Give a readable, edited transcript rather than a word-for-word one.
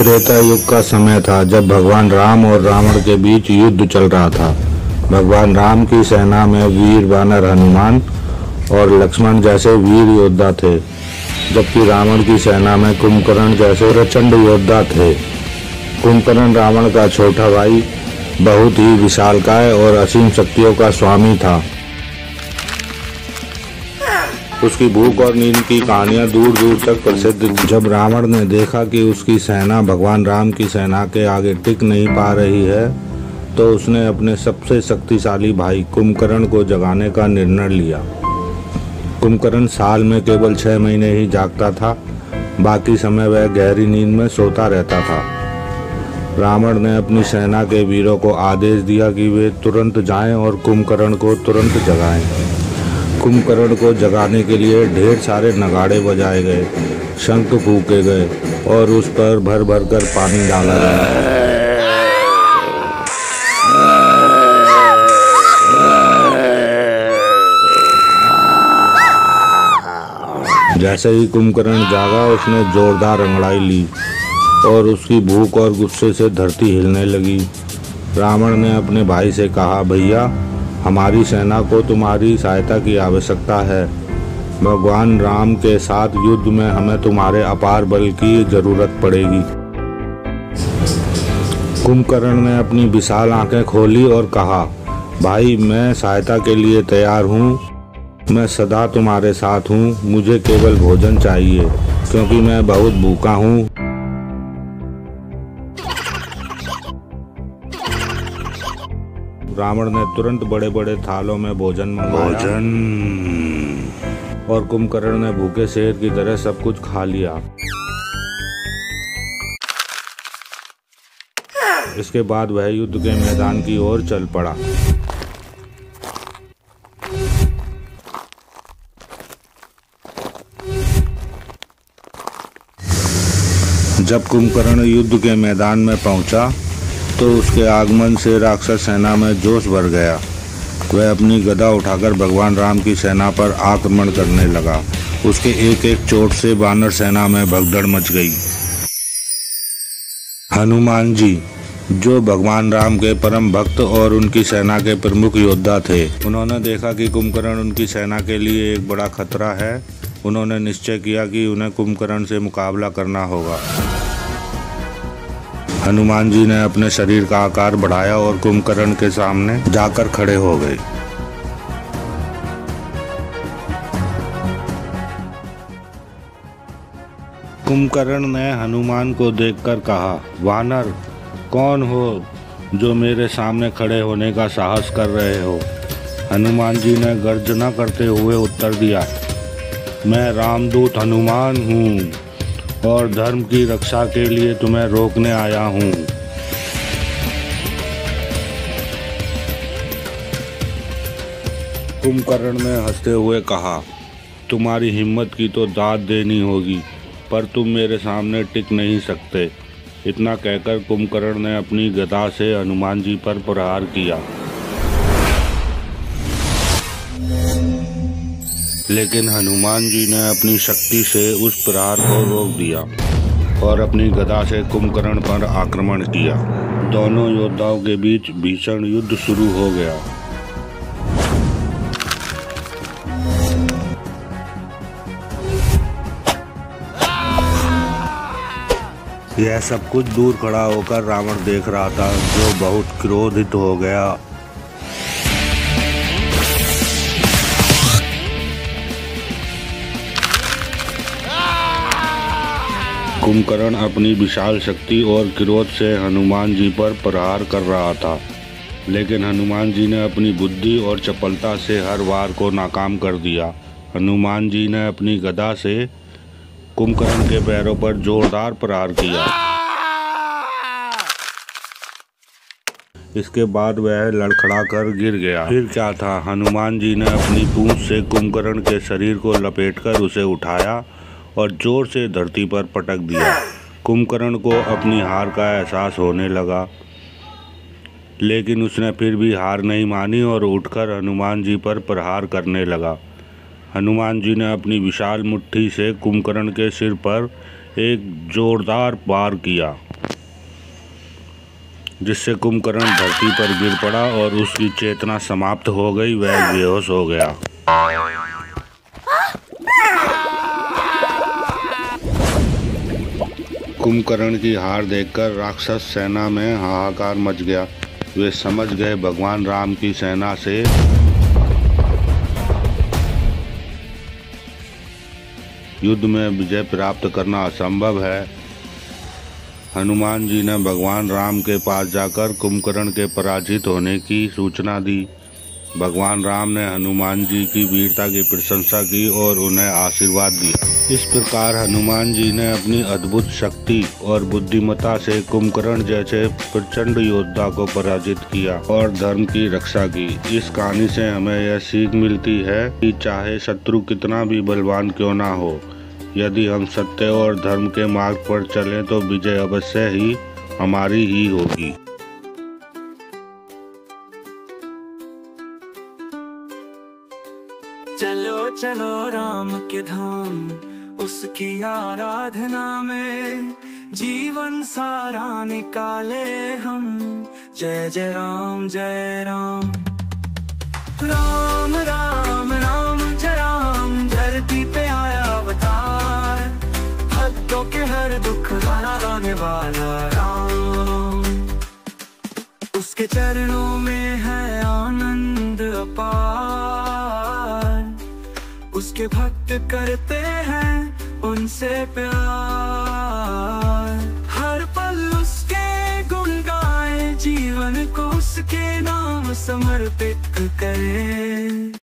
त्रेता युग का समय था जब भगवान राम और रावण के बीच युद्ध चल रहा था। भगवान राम की सेना में वीर वानर हनुमान और लक्ष्मण जैसे वीर योद्धा थे, जबकि रावण की सेना में कुंभकर्ण जैसे प्रचंड योद्धा थे। कुंभकर्ण रावण का छोटा भाई बहुत ही विशालकाय और असीम शक्तियों का स्वामी था। उसकी भूख और नींद की कहानियां दूर दूर तक प्रसिद्ध थी। जब रावण ने देखा कि उसकी सेना भगवान राम की सेना के आगे टिक नहीं पा रही है, तो उसने अपने सबसे शक्तिशाली भाई कुंभकर्ण को जगाने का निर्णय लिया। कुंभकर्ण साल में केवल 6 महीने ही जागता था, बाकी समय वह गहरी नींद में सोता रहता था। रावण ने अपनी सेना के वीरों को आदेश दिया कि वे तुरंत जाएं और कुंभकर्ण को तुरंत जगाएं। कुंभकर्ण को जगाने के लिए ढेर सारे नगाड़े बजाए गए, शंख फूके गए और उस पर भर भर कर पानी डाला गया। जैसे ही कुंभकर्ण जागा, उसने जोरदार अंगड़ाई ली और उसकी भूख और गुस्से से धरती हिलने लगी। रावण ने अपने भाई से कहा, भैया, हमारी सेना को तुम्हारी सहायता की आवश्यकता है। भगवान राम के साथ युद्ध में हमें तुम्हारे अपार बल की जरूरत पड़ेगी। कुंभकर्ण ने अपनी विशाल आंखें खोली और कहा, भाई, मैं सहायता के लिए तैयार हूँ। मैं सदा तुम्हारे साथ हूँ। मुझे केवल भोजन चाहिए, क्योंकि मैं बहुत भूखा हूँ। रावण ने तुरंत बड़े बड़े थालों में भोजन मंगवाया और कुंभकर्ण ने भूखे शेर की तरह सब कुछ खा लिया। इसके बाद वह युद्ध के मैदान की ओर चल पड़ा। जब कुंभकर्ण युद्ध के मैदान में पहुंचा, तो उसके आगमन से राक्षस सेना में जोश भर गया। वह अपनी गदा उठाकर भगवान राम की सेना पर आक्रमण करने लगा। उसके एक एक चोट से वानर सेना में भगदड़ मच गई। हनुमान जी, जो भगवान राम के परम भक्त और उनकी सेना के प्रमुख योद्धा थे, उन्होंने देखा कि कुंभकर्ण उनकी सेना के लिए एक बड़ा खतरा है। उन्होंने निश्चय किया कि उन्हें कुंभकर्ण से मुकाबला करना होगा। हनुमान जी ने अपने शरीर का आकार बढ़ाया और कुंभकर्ण के सामने जाकर खड़े हो गए। कुंभकर्ण ने हनुमान को देखकर कहा, वानर, कौन हो जो मेरे सामने खड़े होने का साहस कर रहे हो? हनुमान जी ने गर्जना करते हुए उत्तर दिया, मैं रामदूत हनुमान हूँ और धर्म की रक्षा के लिए तुम्हें रोकने आया हूँ। कुंभकर्ण ने हंसते हुए कहा, तुम्हारी हिम्मत की तो दाद देनी होगी, पर तुम मेरे सामने टिक नहीं सकते। इतना कहकर कुंभकर्ण ने अपनी गदा से हनुमान जी पर प्रहार किया, लेकिन हनुमान जी ने अपनी शक्ति से उस प्रहार को रोक दिया और अपनी गदा से कुंभकर्ण पर आक्रमण किया। दोनों योद्धाओं के बीच भीषण युद्ध शुरू हो गया। यह सब कुछ दूर खड़ा होकर रावण देख रहा था, जो बहुत क्रोधित हो गया। कुंभकर्ण अपनी विशाल शक्ति और क्रोध से हनुमान जी पर प्रहार कर रहा था, लेकिन हनुमान जी ने अपनी बुद्धि और चपलता से हर वार को नाकाम कर दिया। हनुमान जी ने अपनी गदा से कुंभकर्ण के पैरों पर जोरदार प्रहार किया। इसके बाद वह लड़खड़ाकर गिर गया। फिर क्या था, हनुमान जी ने अपनी पूंछ से कुंभकर्ण के शरीर को लपेटकर उसे उठाया और जोर से धरती पर पटक दिया। कुंभकर्ण को अपनी हार का एहसास होने लगा, लेकिन उसने फिर भी हार नहीं मानी और उठकर हनुमान जी पर प्रहार करने लगा। हनुमान जी ने अपनी विशाल मुट्ठी से कुंभकर्ण के सिर पर एक जोरदार वार किया। जिससे कुंभकर्ण धरती पर गिर पड़ा और उसकी चेतना समाप्त हो गई। वह बेहोश हो गया। कुंभकर्ण की हार देखकर राक्षस सेना में हाहाकार मच गया। वे समझ गए भगवान राम की सेना से युद्ध में विजय प्राप्त करना असंभव है। हनुमान जी ने भगवान राम के पास जाकर कुंभकर्ण के पराजित होने की सूचना दी। भगवान राम ने हनुमान जी की वीरता की प्रशंसा की और उन्हें आशीर्वाद दिया। इस प्रकार हनुमान जी ने अपनी अद्भुत शक्ति और बुद्धिमत्ता से कुंभकर्ण जैसे प्रचंड योद्धा को पराजित किया और धर्म की रक्षा की। इस कहानी से हमें यह सीख मिलती है कि चाहे शत्रु कितना भी बलवान क्यों ना हो, यदि हम सत्य और धर्म के मार्ग पर चलें तो विजय अवश्य ही हमारी ही होगी। चलो चलो राम के धाम, उसकी आराधना में जीवन सारा निकाले हम। जय जय राम जय राम, राम राम राम जय राम। धरती पे आया अवतार, भक्तों के हर दुख हराने वाला राम। उसके चरणों में है आनंद अपार, उसके भक्त करते हैं उनसे प्यार। हर पल उसके गुण गाए, जीवन को उसके नाम समर्पित करें।